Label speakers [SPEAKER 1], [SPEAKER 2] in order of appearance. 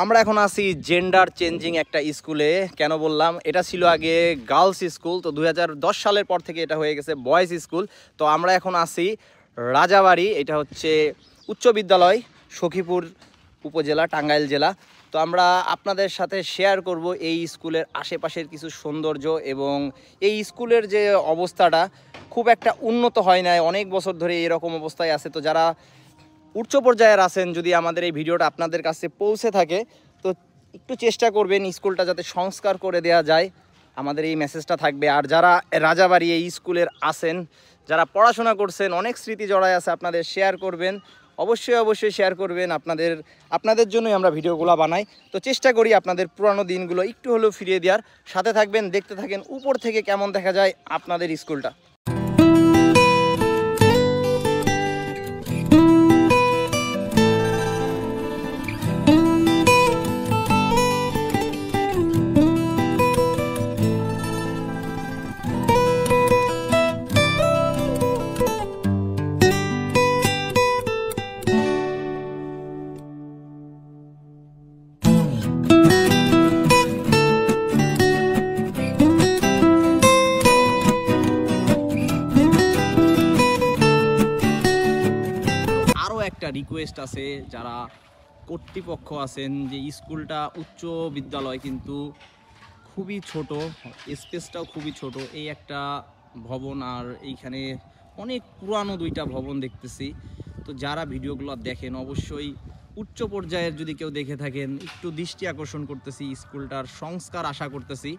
[SPEAKER 1] আমরা এখন আছি জেন্ডার চেঞ্জিং একটা স্কুলে। কেন বললাম, এটা ছিল আগে গার্লস স্কুল, তো 2010 সালের পর থেকে এটা হয়ে গেছে বয়েজ স্কুল। তো আমরা এখন আছি রাজাবাড়ি, এটা হচ্ছে উচ্চ বিদ্যালয়, সখীপুর উপজেলা, টাঙ্গাইল জেলা। তো আমরা আপনাদের সাথে শেয়ার করব এই স্কুলের আশেপাশের কিছু সৌন্দর্য এবং এই স্কুলের যে অবস্থাটা খুব একটা উন্নত হয় নাই, অনেক বছর ধরে এরকম অবস্থায় আছে। তো যারা উচ্চ পর্যায়ের আছেন, যদি আমাদের এই ভিডিওটা আপনাদের কাছে পৌঁছে থাকে তো একটু চেষ্টা করবেন স্কুলটা যাতে সংস্কার করে দেওয়া যায়, আমাদের এই মেসেজটা থাকবে। আর যারা রাজাবাড়ি এই স্কুলের আছেন, যারা পড়াশোনা করছেন, অনেক স্মৃতি জড়ায় আছে, আপনাদের শেয়ার করবেন, অবশ্যই শেয়ার করবেন। আপনাদের জন্যই আমরা ভিডিওগুলো বানাই। তো চেষ্টা করি আপনাদের পুরানো দিনগুলো একটু হলেও ফিরিয়ে দেওয়ার। সাথে থাকবেন, দেখতে থাকেন উপর থেকে কেমন দেখা যায় আপনাদের স্কুলটা। একটা রিকোয়েস্ট আছে, যারা কর্তৃপক্ষ আছেন, যে স্কুলটা উচ্চ বিদ্যালয় কিন্তু খুবই ছোট, স্পেসটাও খুবই ছোট, এই একটা ভবন আর এইখানে অনেক পুরানো দুইটা ভবন দেখতেছি। তো যারা ভিডিওগুলো দেখেন অবশ্যই উচ্চ পর্যায়ের যদি কেউ দেখে থাকেন, একটু দৃষ্টি আকর্ষণ করতেছি, স্কুলটার সংস্কার আশা করতেছি।